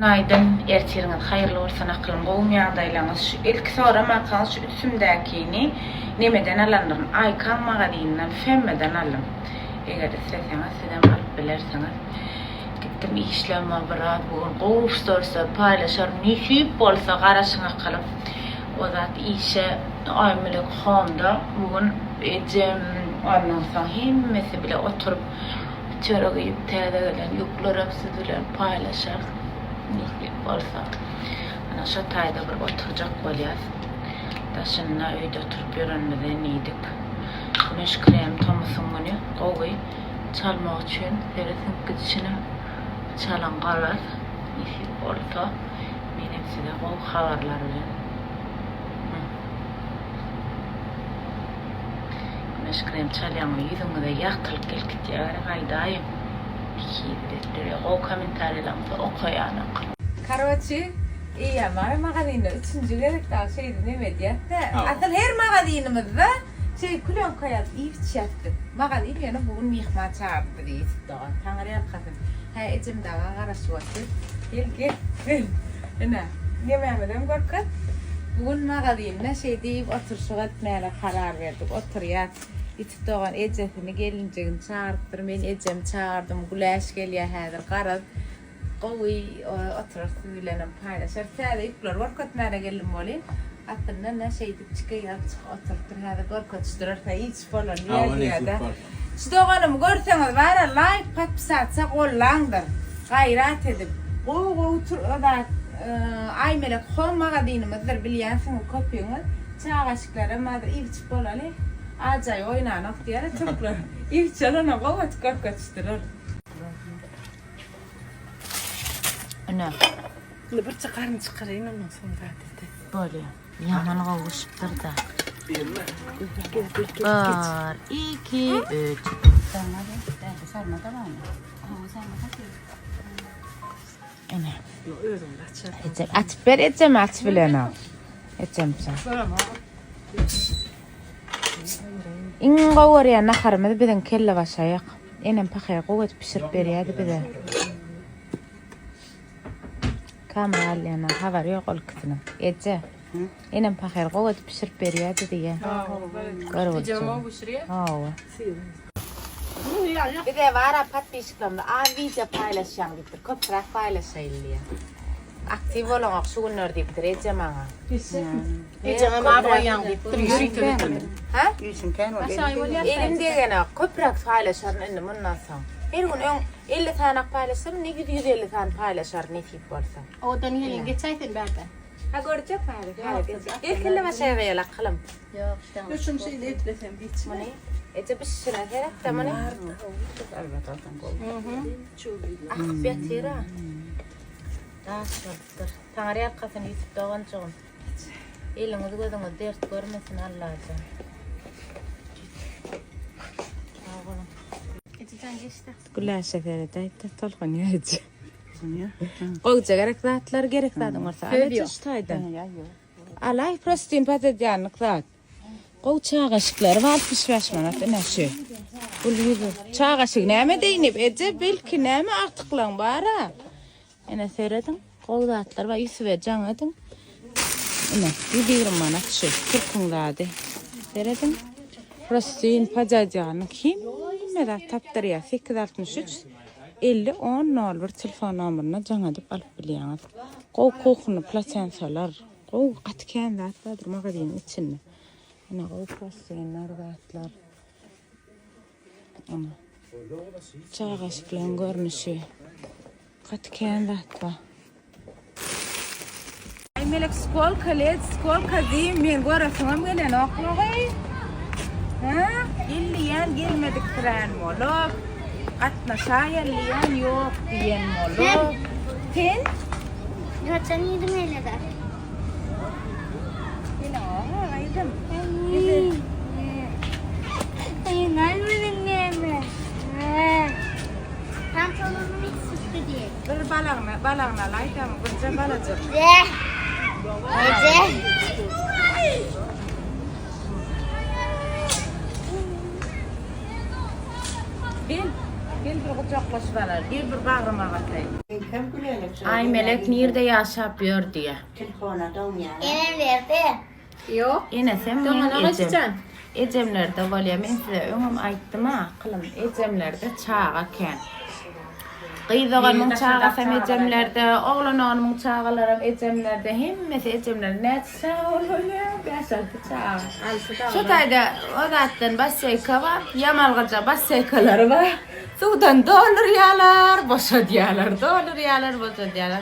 Günaydın, ertiriniz hayırlı olsun akılın qowum ýagdaýlaryňyz. Şu ilk soramaňyz şu üstümdäkini nemeden alandyr? Aykan magazininden femmeden alym. Eger isteseňiz sizem alyp bilersiňiz. Gittim işlemme birat bugun gowy storsa paýlaşar, nisip bolsa garaşyňa kalyp. O zat işe aýmylyk honda bugun ejem ondan soň hemmesi bile oturup çörek ýyp täze gelen ýuklarap süzülen paýlaşar. Nisip bolsa ana şu taýda bir oturjak bolýar. Daşynna öýde oturup ýörenmeden ýydyp. Güneş krem tomysyň güni gowy çalmak üçin teresin gidişine çalan garaz nisip bolsa menem size gowy habarlar bilen güneş krem çalýan ýüzüňize ýaktylyk gelip gitýär gaýdaýym. O komentarlarımda okuyan. Короче, ama magazinde 3. gerekli şeydi ne medyada. Asıl her magazinimizde külön koyup ifçattık. Magazin yani bugün mihman çağırdı diye daha. Tanrı yakasın. Ecem dağa garaşıvatı. Gel. Ne memeden korkut. Bugün magazinde deyip oturuşuğa etmeye karar verdik. Oturuyor. İtip doğan ecesini gelinceğini çağırttır. Men ecem çağırdım. Güleş geliyor hazır. Qarad. Qowy oturup süýlenem paýlaşar. Täze ipler gorkatmara geldim bolýan. Atyndan dip çykyp oturup hazır gorkatşdyrar. Hiç bolan ýerde. Şudoganym görseňiz bara like patpsatsa gollandyr. Gaýrat edip. Otur da aýmelek hom magazinimizdir bilýänsiň kopýaňyz. Çağaşyklara madyr ýyp bolaly. Acay oynanak diýer çocuklar. İlk çalana gowy gorkatşdyrar. Ana. Bir çıkarın çıkarayım ondan sonra dedi. Böyle. Yaman kavuşuptur da. 1, 2, 3. Sarma da var mı? Ana. Aç ver ecem aç bilena. Ecem sen. İn gawar ya naharmada bilen kelle başayak. Enem paxaya qowat pişirip berýärdi bize. Kamera alyana habar yok olkutuna. Ece. Enem paxaya qowat pişirip berýärdi diýe. Pijama buşriye. Bir de var patpişiklamda video paylaşan gittir. Köprak paylaşaylıya. Aktif olan şu günler deyip Ece maňa. Pijama babayan gittir. Ha? Yüzün kan o. Elimde gene köprak paylaşarın indi bundan soň. Her gün 50 tane paylaşar, ne 150 tane paylaşar nesip bolsa. Odan ýene geçäýtin bärde. Ha görjek bäri. Erkelle başa beýle kalym. Ýok, tamam. Şunu şeyde etlesem hiç. Mani Ece pişirä gerek de mani. Albatta altan gol. Ah, betira. Daşdyr. Taňry ýakasyny ýitip dogançygym. Eliňiz gözüňiz dert görmesin Allah'a. Güllä şekeri de tolgan ýaýdy. Goýja gerek zatlar gerek zadyň bolsa. Alçyştaýda. Alay prostin patedýanyk zat. Gow çağaşyklar var pişmäş manat näşe. Bu ýüzü çağaşyk näme diýip ece belki näme artyklan bara. Ene seredin gow zatlar we ýüsübe jaňadyň. Ene 20 manat şu 40 lady. Seredin prostin patedýanyk kim? Mera tapdırya 863 50 10 01 telefon numarasyna jaňadyp alyp bilýäňiz. Gow kokunu plasensalar, gow atkan zatlar magazynyň içinde. Ana gow plasenler zatlar. Ana. Çağaşyklan görnüşi. Atkan zatlar. Melek skolka led skolka diýip men görasam gelen oklagy. Ha? İlliyen gelmedik tren molup. Katnaşayalliyen yok diyen molup. Sen? Zaten yedim öyle de. Yine o, aydım. Hayır, benim yeme. Pantolonumu hiç sıktı diye. Bir balağına laytam, gırca balacık. Ece. Bil, Gel bir kucaklaşmalar, gel bir bağrıma katayım. Kim gülenek? Ay melek nerede yaşapıyor diye. Telefona dön ya. Nerede? Yok. Yine sen Tamam, men açacaksın. Ecemlerde valya men size öňüm aýtdym ha, kılım ecemlerde çağaken. Gıydoğanın çağasam ecemlerde, oğlanağının çağalarım ecemlerde, hemmesi ecemlerde. Ne çağı oluyor? Beşaltı çağı. Şu tayda odattan bassayka var, yamalgaca bassaykaları var. Sudan dolur yalar, boşa diyalar, dolur yalar, boşa diyalar.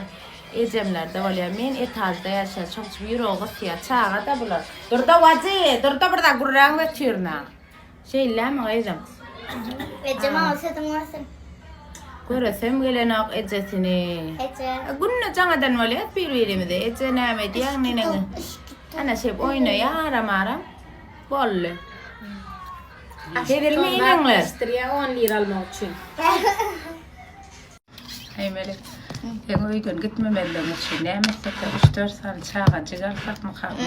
Ecemlerde valya men etajda yaşa, çok bir oğuz ya, çağa da bular. Durda vazı, durda burada gurran ve çırna. Şeyler mi gıydım? Ecem alsaydın varsın. Göresem gelenak ecesini. Ece. Günne cangadan valya birbirimize ece näme diýär menene. Ana şep oýnaya aram bolle. Hedirmeýinler. Astrya 10 lira almak için. Hey melek. Ben o gün gitmemeli için näme 3-4 saat çağa çıgarsak mı kalır?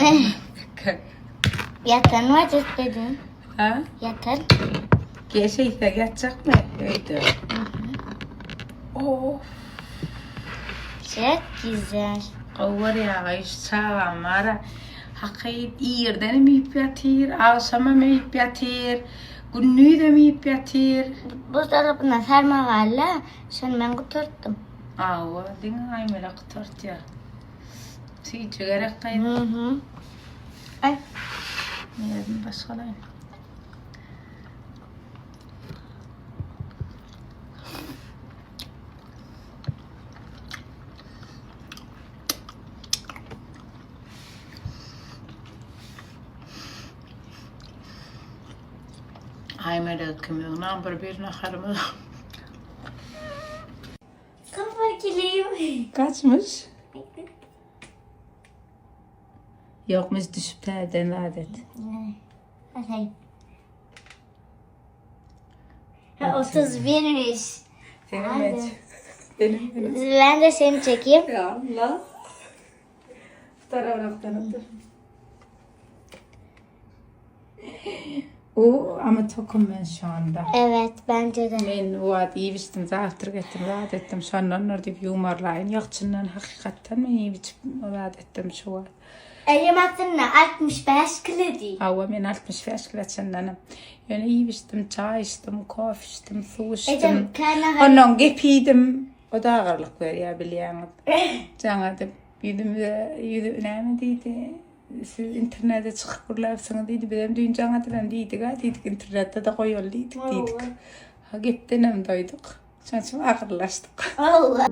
Yatan var istedin. Ha? Yatan. Geçeyse yatacak mı? Öyle. Oh. Çok güzel. Qawar yağış çağam ara. Hakayet iyerden mi yatır, akşama mı yatır, günnü de mi yatır. Bu tarafına sarma valla. Sen ben kurtardım. Awa, dinga ay melek tortya. Si çögerek kayıp. Ay. Nereden başkalayın? Ay melek kimin number bir naharımı. Kafa kileyim. Kaçmış? Yokmuş düşüp terden adet. Hadi. Ha 31'miş. Benim. Ben de seni çekeyim. Ya Allah. Taraftan dur. O ama tokum ben şu anda. Evet bence de. Men o diýibistim zahtyr getdim, rahat etdim. Şondan nurdy ýumarlaýyn. Ýokçundan hakykatdan men ýibip rahat etdim şu var. Elim attığında 65 kilo değil. Awa men 65 kiloçandanam. Ýöne ýibistim, çay içdim, kofe içdim, su içdim. Ecem karnına Ondan gepiydim. O da ağırlık veriyor bilýäňiz. Jaňa da ýüdüm näme diýdi? Siz internete çıkıp burlarsınız diýdi. Benim düýün jaňa dilen diýdik, diýdik internette de goýal diýdik. Ha gepdenem doýduk. Şoň ağırlaşdyk. Allah.